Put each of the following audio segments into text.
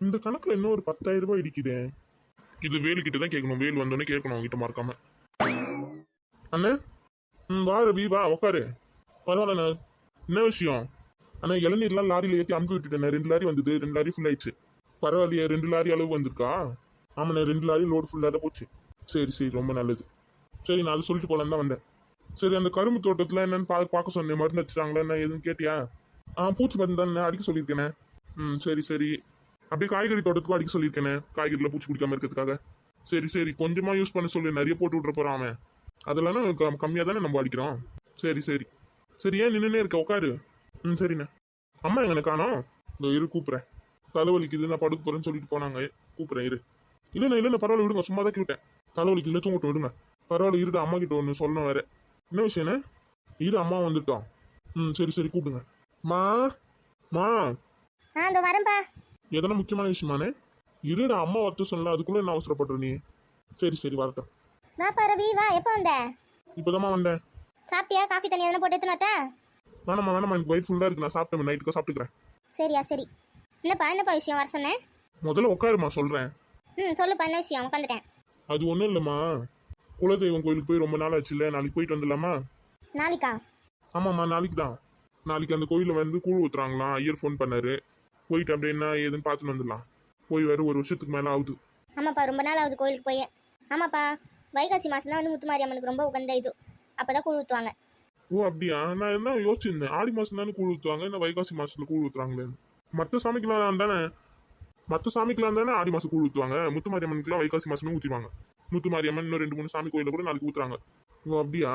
இந்த கணக்குல இன்னும் ஒரு 10,000 ரூபாய் இடிக்குதே. இது வேலு கிட்ட தான் கேட்கணும். வேல் வந்தோடனே கேட்கணும் அவங்ககிட்ட மறக்காம. அண்ணே, வா ரவி, வா உட்காரு. பரவாயில்லண்ணா. என்ன விஷயம்? அண்ணா, இளநீர்லாம் லாரியில ஏற்றி அமுக்கி விட்டுட்டேன். 2 லாரி வந்தது, 2 லாரி ஃபுல் ஆயிடுச்சு. பரவாயில்லையே, 2 லாரி அளவு வந்திருக்கா? ஆமாண்ணே, 2 லாரி லோடு ஃபுல்லாக தான் போச்சு. சரி சரி, ரொம்ப நல்லது. சரி, நான் அதை சொல்லிட்டு போலான்னு தான் வந்தேன். சரி, அந்த கரும்பு தோட்டத்தில் என்னன்னு பார்க்க சொன்னேன். மருந்து வச்சுட்டாங்களா என்ன எதுன்னு கேட்டியா? பூச்சி மருந்து தானே அடிக்க சொல்லியிருக்கேனே. சரி சரி. அப்படியே காய்கறி தோட்டத்துக்கும் அடிக்க சொல்லியிருக்கேனே, காய்கறியில் பூச்சி பிடிக்காம இருக்கிறதுக்காக. சரி சரி, கொஞ்சமாக யூஸ் பண்ண சொல்லு, நிறைய போட்டு விட்ற போகிறான் அவன். அதெல்லாம் கம்மியாக தானே நம்ம அடிக்கிறோம். சரி சரி. சரி, ஏன் நின்றுனே இருக்க, உட்காரு. சரிண்ணே. அம்மா எங்கண்ணே காணோம்? இந்த இரு கூப்பிட்றேன். தலைவலிக்குது, நான் படுக்க போகிறேன்னு சொல்லிட்டு போனாங்க. கூப்பிட்றேன் இரு. இல்லைண்ணே பரவாயில்ல, விடுங்க, சும்மா தான் கேட்டேன். தலைவலிக்கு இல்லை, தூங்கட்டும், விடுங்க. பரவாயில்ல, இருடா, அம்மா கிட்ட ஒன்று சொல்லணும் வேற. என்ன விஷயண்ணே? இரு, அம்மா வந்துட்டோம். சரி சரி, கூப்பிடுங்க. மா மா இதோ வரேன்ப்பா. எதனா முக்கியமான விஷயமானே? இருடா, அம்மா வரட்டு சொல்லலாம், அதுக்குள்ளே என்ன அவசரப்படுற நீ? சரி சரி, வரட்டும். வாப்பா ரவி, வா. எப்போ வந்த? இப்போதாம்மா வந்தேன். சாப்பிட்டியா? காஃபி தண்ணி எதனா போட்டு எடுத்துனாட்டா? வேணாம்மா, எனக்கு வயிறு ஃபுல்லாக இருக்கு, நான் சாப்பிட்டேன், நைட்டுக்கு சாப்பிட்டுக்கிறேன். சரியா, சரி. என்னப்பா விஷயம் வர சொன்னேன்? முதல்ல உட்காருமா, சொல்கிறேன். சொல்லுப்பா, என்ன விஷயம்? உட்காந்துட்டேன். அது ஒன்றும் இல்லைம்மா, குலதெய்வம் கோயிலுக்கு போய் ரொம்ப நாள் ஆச்சு இல்லை, நாளைக்கு போயிட்டு வந்துடலாமா? நாளைக்கா? ஆமாம்மா, நாளைக்கு தான். நாளைக்கு அந்த கோயிலில் வந்து கூழ் ஊற்றுறாங்களாம். ஐயர் ஃபோன் பண்ணாரு. போயிட்டு அப்படியே என்ன ஏதுன்னு பார்த்துன்னு வந்துடலாம். போய் வேறு 1 வருஷத்துக்கு மேலே ஆகுது. ஆமாப்பா, ரொம்ப நாள் ஆகுது கோயிலுக்கு போய். ஆமாப்பா, வைகாசி மாதம் தான் வந்து முத்துமாரியம்மனுக்கு ரொம்ப உகந்த இது. அப்போ தான் கூழ் ஊற்றுவாங்க. ஓ அப்படியா? நான் என்ன யோசிச்சிருந்தேன், ஆடி மாதம் தானே கூழ் ஊற்றுவாங்க, என்ன வைகாசி மாதத்தில் கூழ் ஊற்றுறாங்களேன்னு. மற்ற சாமிக்கெல்லாம் தானே ஆடி மாதம் கூழ் ஊற்றுவாங்க. முத்துமாரியம்மனுக்குலாம் வைகாசி மாதமே ஊற்றிடுவாங்க. முத்துமாரியம்மன் இன்னும் 2 3 சாமி கோயிலில் கூட நாளைக்கு ஊற்றுறாங்க. ஓ அப்படியா?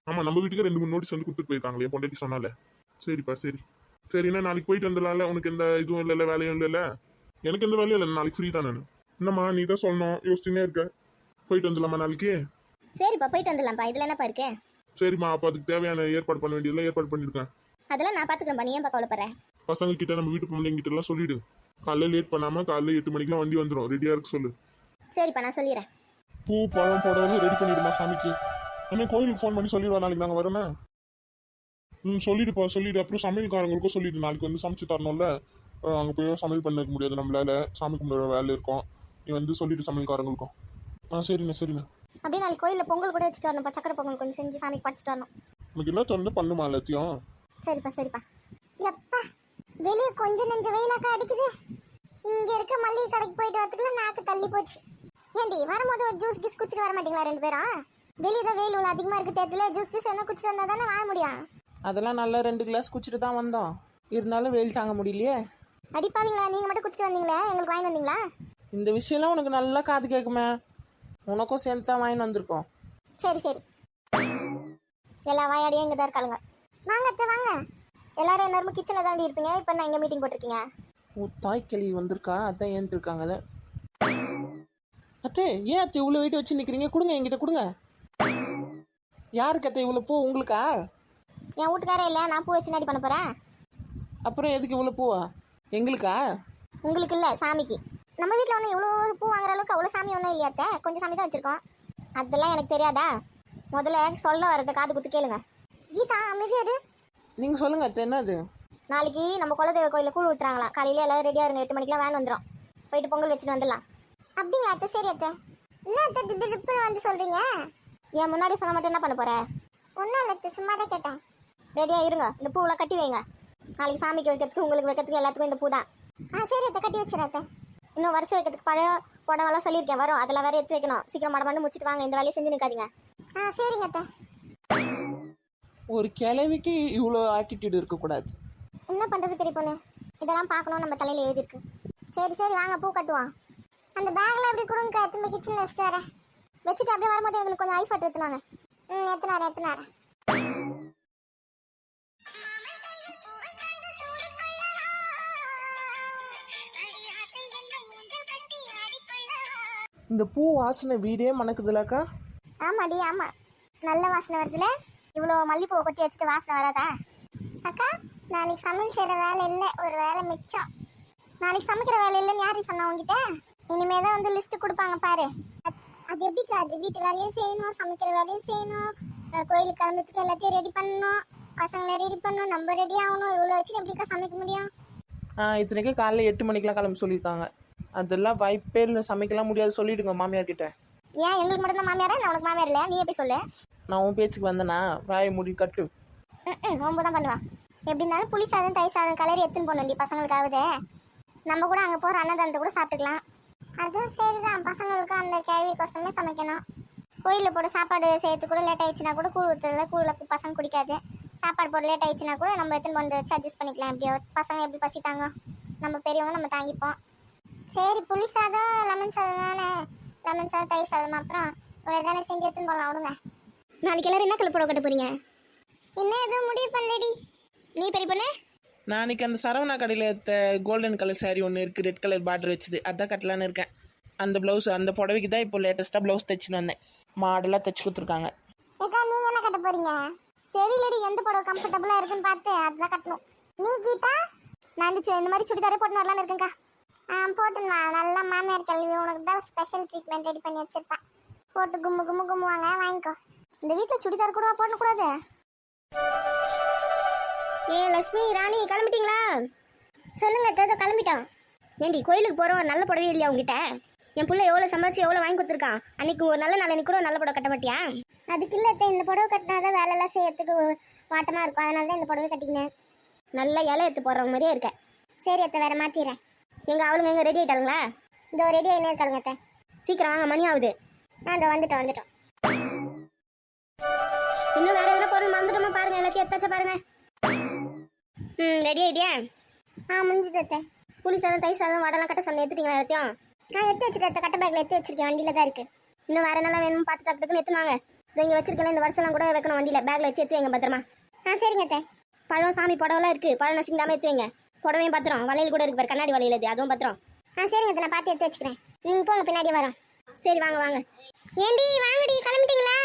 ஆமாம், நம்ம வீட்டுக்கு 2 3 நோட்டீஸ் வந்து கொடுத்துட்டு போயிருக்காங்களே, என் பொண்டாட்டி சொன்னால. சரிப்பா, சரி சரிண்ணா, நாளைக்கு போயிட்டு வந்துடலாம்ல. உனக்கு எந்த இதுவும் இல்லைல்ல, வேலையும் இல்லைல்ல? எனக்கு எந்த வேலையும் இல்லை, நாளைக்கு ஃப்ரீ தான் நான். என்னம்மா நீ தான் சொல்லணும், யோசிச்சுன்னே இருக்க. போயிட்டு வந்துடலாமா நாளைக்கு? சரிப்பா, போயிட்டு வந்துடலாம்ப்பா. இதில் என்னப்பா இருக்கு? சரிம்மா, அப்போ அதுக்கு தேவையான ஏற்பாடு பண்ண வேண்டியதெல்லாம் ஏற்பாடு பண்ணியிருக்கேன். அதெல்லாம் நான் பார்த்துக்கிறேன்ப்பா, நீ ஏன்பா கவலைப்படுறேன்? பசங்க கிட்ட, நம்ம வீட்டு பொம்பளைங்க கிட்ட எல்லாம் சொல்லிடு. காலையில் லேட் பண்ணாமல் காலையில் 8 மணிக்கெலாம் வண்டி வந்துடும், ரெடியாக இருக்கு சொல்லு. சரிப்பா, நான் சொல்லிடுறேன். பூ பழம் புடவை ரெடி பண்ணிடுமா சாமிக்கு. அண்ணே, கோயிலுக்கு ஃபோன் பண்ணி சொல்லிடுவா நாளைக்கு நாங்கள் வரோண்ணே. சொல்லிடுப்பா, சொல்லிடு. அப்புறம் சமையல்காரங்களுக்கும் சொல்லிடு, நாளைக்கு வந்து சமைச்சு தரணும்ல. அங்கே போய் சமையல் பண்ண முடியாது நம்மளால, சாமி கும்பிட வேலை இருக்கும். நீ வந்து சொல்லிட்டு சமையல்காரங்களுக்கும். சரிண்ணே. அப்படியே நாளைக்கு கோயிலில் பொங்கல் கூட வச்சுட்டு வரணும்ப்பா. சக்கரை பொங்கல் கொஞ்சம் செஞ்சு சாமிக்கு படிச்சுட்டு வரணும். உனக்கு என்ன தோணுது பண்ணுமா எல்லாத்தையும். சரிப்பா. எப்பா, வெளியே கொஞ்சம் நெஞ்ச வெயிலாக்கா அடிக்குது. இங்க இருக்க மல்லிகை கடைக்கு போயிட்டு வரதுக்குள்ள நாக்கு தள்ளி போச்சு. ஏண்டி, வரும்போது ஒரு ஜூஸ் கிஸ் குடிச்சிட்டு வர மாட்டீங்களா 2 பேரும்? வெளியே தான் வெயில் உள்ள அதிகமாக இருக்கு தேர்தல, ஜூஸ் கிஸ் என்ன குடிச்சிட்டு வந்தா தானே வாழ முடியும். அதெல்லாம் நல்லா 2 கிளாஸ் குடிச்சிட்டு தான் வந்தோம். இருந்தாலும் வெயில் தாங்க முடியலையே. அடிப்பாவீங்களா? நீங்கள் மட்டும் குடிச்சிட்டு வந்தீங்களே, எங்களுக்கு வாங்கி வந்தீங்களா? இந்த விஷயம்லாம் உனக்கு நல்லா காது கேட்குமே. உனக்கும் சேர்ந்து தான் வாங்கி வந்திருக்கோம். சரி. எல்லா வாயாடியும் இங்கே தான் இருக்காளுங்க. வாங்க அத்தை, வாங்க. எல்லாரும் எல்லாருமே கிச்சனில் தாண்டி இருப்பீங்க. இப்போ நான் இங்கே மீட்டிங் போட்டிருக்கீங்க. தாய் கிளி வந்திருக்கா, அதான் ஏன்ட்டு இருக்காங்க. அதை அத்தை, ஏன் அத்தை இவ்வளோ வெயிட் வச்சு நிற்கிறீங்க? கொடுங்க, என்கிட்ட கொடுங்க. யாருக்கு அத்தை இவ்வளோ பூ? உங்களுக்கா? என் வீட்டுக்காரே இல்லை, நான் பூ வச்சு நாடி பண்ண போகிறேன். அப்புறம் எதுக்கு இவ்வளோ பூவா? எங்களுக்கா? உங்களுக்கு இல்லை, சாமிக்கு. நம்ம வீட்டில் ஒன்றும் இவ்வளோ பூ வாங்குற அளவுக்கு அவ்வளோ சாமி ஒன்றும் இல்லையாத்த, கொஞ்சம் சாமி தான் வச்சுருக்கோம். அதெல்லாம் எனக்கு தெரியாதா? முதல்ல சொல்ல வரதை காது குத்து கேளுங்க. கீதா, அமைதியாரு. நீங்கள் சொல்லுங்கள் அத்தை, என்னது? நாளைக்கு நம்ம குலதெய்வ கோயிலில் கூழ் ஊற்றுறாங்களாம். காலையில் எல்லாரும் ரெடியாக இருங்க, 8 மணிக்கெலாம் வேன் வந்துடும். போயிட்டு பொங்கல் வச்சுட்டு வந்துடலாம். அப்படிங்களா அத்தை? சரி அத்தை. என்ன அத்தை திடீர்னு வந்து சொல்கிறீங்க? ஏன் முன்னாடி சொல்ல மட்டும் என்ன பண்ண போகிற? ஒன்றும் இல்லை அத்தை, சும்மா தான் கேட்டேன். ரெடியாக இருங்க, இந்த பூவெல்லாம் கட்டி வைங்க. நாளைக்கு சாமிக்கு வைக்கிறதுக்கு, உங்களுக்கு வைக்கிறதுக்கு, எல்லாத்துக்கும் இந்த பூ தான். சரி அத்தை, கட்டி வச்சிடறேன் அத்தை. இன்னும் வருஷம் வைக்கிறதுக்கு பழைய புடவெல்லாம் சொல்லியிருக்கேன், வரும். அதெல்லாம் வேறு எடுத்து வைக்கணும். சீக்கிரம் மடமான்னு முடிச்சுட்டு வாங்க, இந்த வேலையை செஞ்சு நிற்காதீங்க. சரிங்க அத்தை. ஒரு கிழவிக்கு இவ்வளோ ஆட்டிடியூட் இருக்கக்கூடாது. என்ன பண்ணுறது பெரிய பொண்ணு, இதெல்லாம் பார்க்கணும், நம்ம தலையில் எழுதிருக்கு. சரி வாங்க, பூ கட்டுவோம். அந்த பேக்கில் எப்படி கொடுங்க, திரும்ப கிச்சனில் வச்சுட்டு வரேன். வச்சுட்டு அப்படியே வரும்போது எங்களுக்கு கொஞ்சம் ஐஸ் வாட்டர் எடுத்துனாங்க. எத்தனாரேன். இந்த பூ வாசனை வீடே மணக்குதுலக்கா. ஆமாடி, ஆமாம், நல்ல வாசனை வருதுல. இவ்வளோ மல்லிப்பூவை கொட்டி வச்சுட்டு வாசனை வராதா? அக்கா, நாளைக்கு சமையல் செய்கிற வேலை இல்லை, ஒரு வேலை மிச்சம். நாளைக்கு சமைக்கிற வேலை இல்லைன்னு யாரும் சொன்னா உங்ககிட்ட? இனிமே தான் வந்து லிஸ்ட்டு கொடுப்பாங்க பாரு. அது எப்படிக்கா? அது வீட்டு வேலையும் செய்யணும், சமைக்கிற வேலையும் செய்யணும், கோயிலுக்கு கிளம்புறதுக்கு எல்லாத்தையும் ரெடி பண்ணணும், பசங்களை ரெடி பண்ணணும், நம்ம ரெடி ஆகணும். இவ்வளோ வச்சு எப்படிக்கா சமைக்க முடியும்? இத்தனைக்கும் காலைல 8 மணிக்கெலாம் கிளம்ப சொல்லியிருக்காங்க. அதெல்லாம் வாய்ப்பே இல்லை, சமைக்கலாம் முடியாது சொல்லிவிடுங்க மாமியார்கிட்ட. ஏன் எங்களுக்கு மட்டும் தான் மாமியாரா? நான் உனக்கு மாமியார் இல்லையா? நீ எப்படி சொல்லு? நான் உன் பேச்சுக்கு வந்தேனா வாயை முடி கட்டு. ரொம்ப தான் பண்ணுவான். எப்படி இருந்தாலும் புளி சாதம் தயிர் சாதம் கலரி எடுத்துன்னு போகணுண்டி பசங்களுக்காவது. நம்ம கூட அங்கே போகிற அன்னதானத்தை கூட சாப்பிட்டுக்கலாம். அதுவும் சரிதான், பசங்களுக்கு அந்த கேள்வி கோசமே சமைக்கணும். கோயிலில் போட சாப்பாடு செய்யறதுக்கு கூட லேட் ஆயிடுச்சுன்னா கூட கூழ் ஊற்றுறதுல கூழில் பசங்க குடிக்காது. சாப்பாடு போட லேட் ஆயிடுச்சுன்னா கூட நம்ம எடுத்துன்னு கொண்டு வச்சு அட்ஜஸ்ட் பண்ணிக்கலாம். எப்படியோ பசங்க எப்படி பசித்தாங்க, நம்ம பெரியவங்க நம்ம தாங்கிப்போம். சரி புளி சாதம் லெமன் சாதம் தானே, லெமன் சாதம் தயிர் சாதம் அப்புறம் ஒரு தானே செஞ்சு எடுத்துன்னு போகலாம். விடுங்க. நாளைக்கு எல்லாரும் என்ன கலர் புடவை கட்ட போறீங்க? இன்னும் எதுவும் முடிவு பண்ணலடி. நீ பெரிய பொண்ணு? நாளைக்கு அந்த சரவணா கடையில் கோல்டன் கலர் சாரீ ஒன்று இருக்குது, ரெட் கலர் பார்டர் வச்சுது, அதான் கட்டலான்னு இருக்கேன். அந்த ப்ளவுஸ் அந்த புடவைக்கு தான் இப்போ லேட்டஸ்ட்டாக ப்ளவுஸ் தைச்சின்னு வந்தேன். மாடலாக தைச்சி கொடுத்துருக்காங்க. ஏக்கா நீங்க என்ன கட்ட போறீங்க? தெரியலடி, எந்த புடவை கம்ஃபர்டபுளா இருக்குன்னு பார்த்து அதுதான் கட்டணும். நீ கீதா? நான் இந்த மாதிரி சுடிதாரே போட்டு வரலான்னு இருக்கேன்க்கா. போட்டுமா, நல்லா மாமியார் கல்வி உனக்கு தான் ஸ்பெஷல் ட்ரீட்மெண்ட் ரெடி பண்ணி வச்சிருப்பேன். போட்டு கும்மு கும்மு கும்முவாங்க, வாங்கிக்கோ. இந்த வீட்டில் சுடிதார் கூட போடக்கூடாது. லட்சுமி ராணி கிளம்பிட்டீங்களா? சொல்லுங்க தேதோ கிளம்பிட்டோம். ஏண்டி கோயிலுக்கு போகிறோம், நல்ல புடவை இல்லையா உங்ககிட்ட? என் பிள்ளை எவ்வளோ சம்பாரிச்சு எவ்வளோ வாங்கி கொடுத்துருக்கான். அன்னைக்கு ஒரு நல்ல நாளைக்கு கூட நல்ல புடவை கட்ட மாட்டியா? அதுக்கு இல்லை, இந்த புடவை கட்டினாதான் வேலையெல்லாம் செய்யறதுக்கு வாட்டமாக இருக்கும். அதனால தான் இந்த புடவை கட்டிக்கினேன். நல்ல இலை எடுத்து போடுறவங்க மாதிரியே இருக்க. சரி அத்தை, வேற மாற்றிடுறேன். எங்கள் அவளுங்க எங்கே ரெடி ஆகிட்டாளுங்களா? இந்த ரெடி ஆகினே இருக்காளுங்க அத்தை. சீக்கிரம் வாங்க, மணி ஆகுது. இந்த வந்துட்டோம். இன்னும் வேற எதனா பொருள் மறந்துட்டோமா பாருங்க, எல்லாத்தையும் எடுத்தாச்சா பாருங்க. ரெடி ஆயிட்டியா? முடிஞ்சுது அத்தை. புளி சாதம் தயிர் சாதம் வடலாம் கட்ட சொன்ன எடுத்துட்டீங்களா எல்லாத்தையும்? எடுத்து வச்சுட்டு கட்ட பேக்கில் எடுத்து வச்சிருக்கேன், வண்டியில தான் இருக்கு. இன்னும் வேற என்னெல்லாம் வேணும்னு பார்த்து டக்குன்னு எடுத்துனாங்க. இங்கே வச்சிருக்கேன், இந்த வருஷம்லாம் கூட வைக்கணும் வண்டியில, பேக்ல வச்சு எடுத்து வைங்க பத்திரமா. சரிங்க அத்தை. பழம் சாமி புடவெல்லாம் இருக்கு, பழம் நசிங்காம எடுத்து வைங்க. புடவையும் பத்திரம், வளையல் கூட இருக்கு பாரு, கண்ணாடி வளையல் அது, அதுவும் பத்திரம். சரிங்க அத்தை, நான் பார்த்து எடுத்து வச்சுக்கிறேன். நீங்க போங்க, பின்னாடி வரோம். சரி வாங்க. ஏண்டி வாங்கடி, கிளம்பிட்டீங்களா?